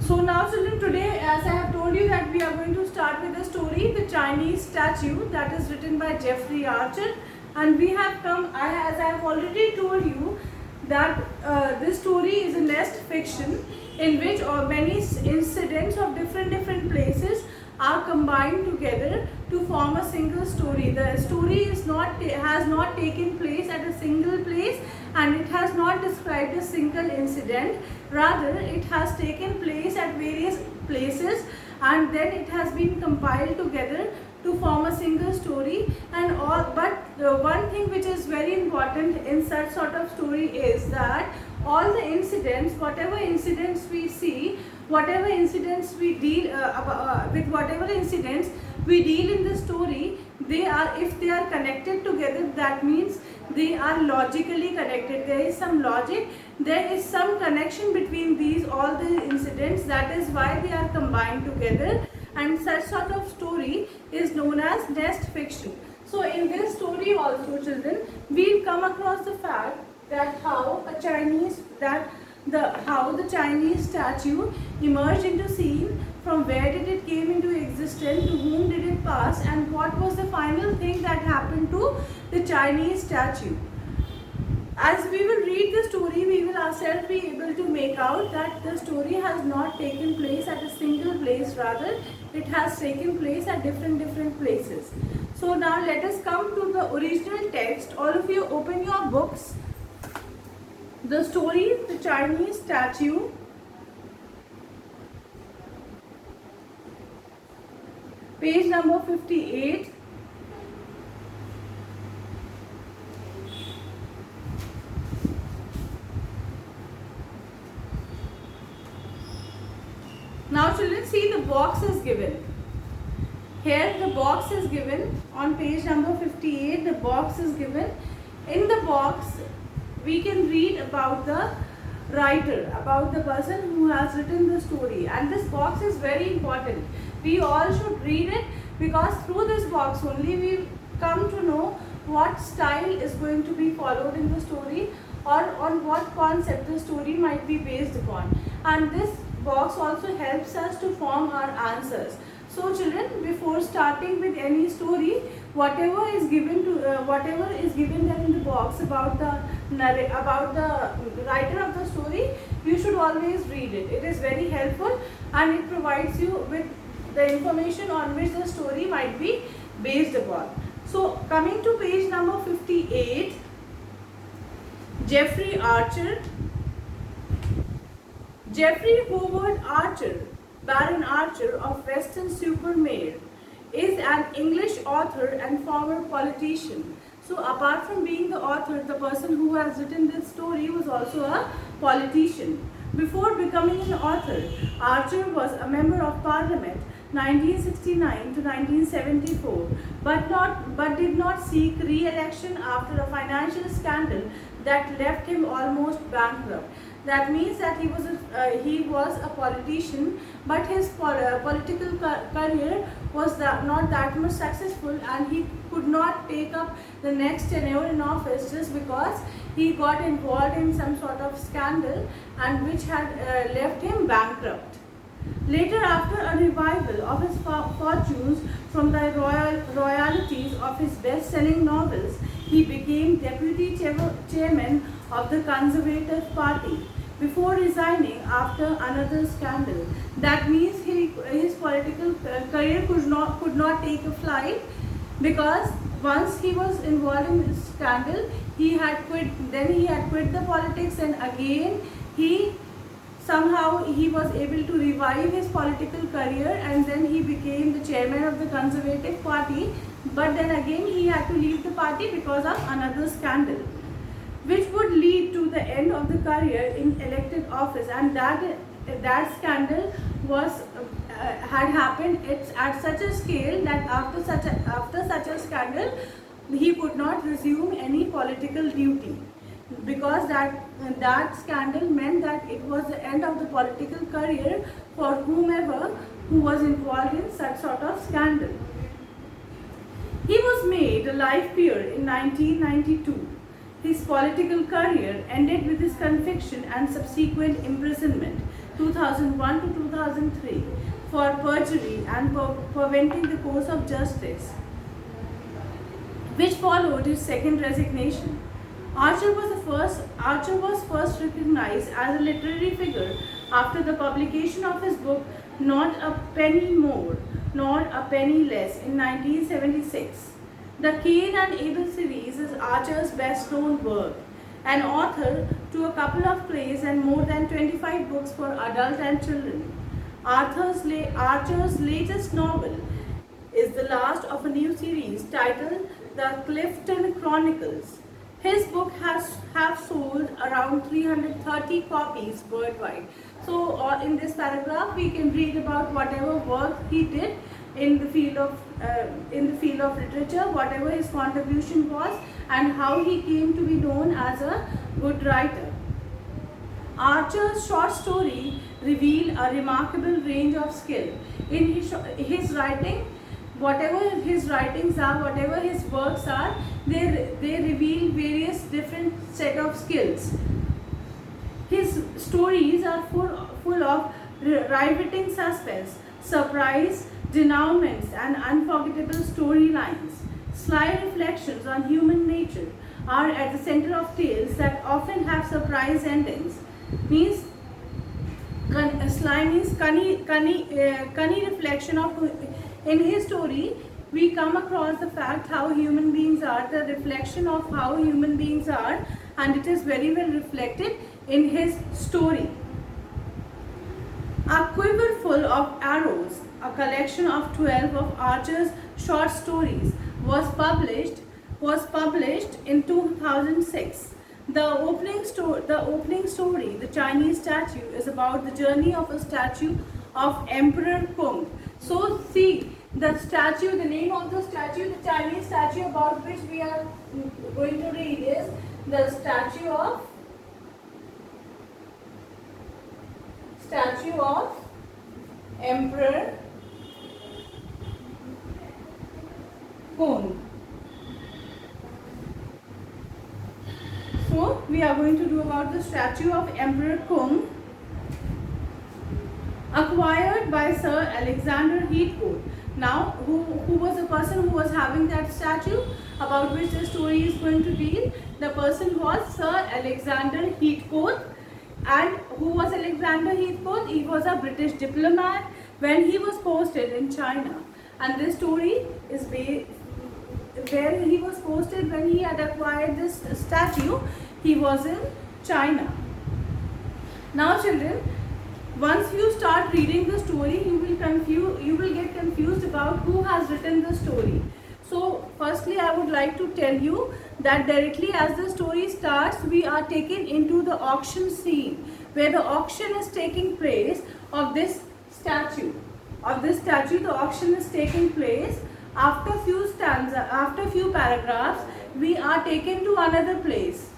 So now children, today as I have told you that we are going to start with the story The Chinese Statue, that is written by Jeffrey Archer, and we have come, as I have already told you, that this story is a nest fiction in which many incidents of different places are combined together to form a single story. The story has not taken place at a single place, and it has not described a single incident. Rather, it has taken place at various places, and then it has been compiled together to form a single story. But the one thing which is very important in such sort of story is that all the incidents, whatever incidents we see, whatever incidents we deal with whatever incidents we deal in the story, if they are connected together, that means they are logically connected. There is some logic, there is some connection between all the incidents. That is why they are combined together, and such sort of story is known as nest fiction. So in this story also, children, we'll come across the fact that how the Chinese statue emerged into scene, from where did it came into existence, to whom did it pass, and what was the final thing that happened to the Chinese statue. As we will read the story, we will ourselves be able to make out that the story has not taken place at a single place, rather it has taken place at different places. So now let us come to the original text. All of you open your books. The story, The Chinese Statue, page number 58. Now children, see, the box is given. Here the box is given on page number 58. The box is given. In the box we can read about the writer, about the person who has written the story, and this box is very important. We all should read it, because through this box only we come to know what style is going to be followed in the story, or on what concept the story might be based upon. And this box also helps us to form our answers. So children, before starting with any story, whatever is given there in the box about the writer of the story, you should always read it. It is very helpful, and it provides you with the information on which the story might be based upon. So coming to page number 58, Jeffrey Archer. Jeffrey Howard Archer, Baron Archer of Weston-super-Mare, is an English author and former politician. So apart from being the author, the person who has written this story was also a politician. Before becoming an author, Archer was a member of Parliament 1969 to 1974, but did not seek re-election after a financial scandal that left him almost bankrupt. That means that he was a politician, but his political career was not that much successful, and he could not take up the next tenure in office just because he got involved in some sort of scandal, and which had left him bankrupt. Later, after a revival of his fortunes from the royalties of his best-selling novels, he became deputy chairman of the Conservative Party before resigning after another scandal. That means his political career could not take a flight, because once he was involved in this scandal, he had quit. Then he had quit the politics, and again he was able to revive his political career, and then he became the chairman of the Conservative Party. But then again he had to leave the party because of another scandal, which would lead to the end of the career in elected office. And that scandal had happened at such a scale that after such a scandal he could not resume any political duty, because that scandal meant that it was the end of the political career for whomever who was involved in such sort of scandal. He was made a life peer in 1992. His political career ended with his conviction and subsequent imprisonment. 2001 to 2003, for perjury and preventing the course of justice, which followed his second resignation. Archer was first recognized as a literary figure after the publication of his book Not a Penny More, Nor a Penny Less in 1976. The Cain and Abel series is Archer's best-known work, an author to a couple of plays and more than 25 books for adults and children. Archer's latest novel is the last of a new series titled The Clifton Chronicles. His book have sold around 330 copies worldwide. So in this paragraph we can read about whatever work he did in the field of literature, whatever his contribution was, and how he came to be known as a good writer. Archer's short story reveal a remarkable range of skill in his writing. Whatever his writings are, whatever his works are, they reveal various different set of skills. His stories are full of riveting suspense, surprise, denouements, and unforgettable storylines. Sly reflections on human nature are at the center of tales that often have surprise endings. Sly means cunning reflection of. In his story, we come across the fact how human beings are, the reflection of how human beings are, and it is very well reflected in his story. A Quiver Full of Arrows, a collection of 12 of Archer's short stories, was published in 2006. The opening story, The Chinese Statue, is about the journey of a statue of Emperor Kong. So see, the statue, the name of the statue, the Chinese statue about which we are going to read is the statue of Emperor Kong. So we are going to do about the statue of Emperor Kong, acquired by Sir Alexander Heathcote. Now, who was the person who was having that statue about which the story is going to deal? The person was Sir Alexander Heathcote. And who was Alexander Heathcote? He was a British diplomat when he was posted in China. And this story is where he was posted when he had acquired this statue. He was in China. Now children, once you start reading the story, you will get confused about who has written the story. So firstly, I would like to tell you that directly as the story starts, we are taken into the auction scene, where the auction is taking place of this statue. The auction is taking place. After few paragraphs, we are taken to another place,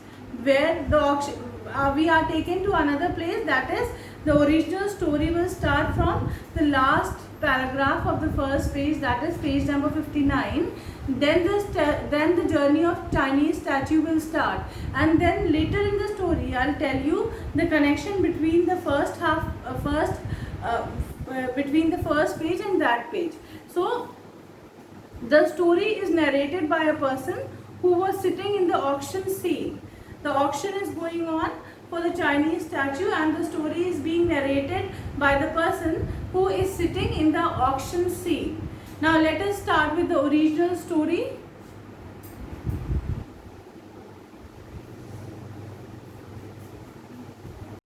where the auction. We are taken to another place, that is, the original story will start from the last paragraph of the first page, that is page number 59. Then the journey of Chinese statue will start, and then later in the story I'll tell you the connection between the between the first page and that page. So the story is narrated by a person who was sitting in the auction scene. The auction is going on for the Chinese statue, and the story is being narrated by the person who is sitting in the auction scene. Now let us start with the original story.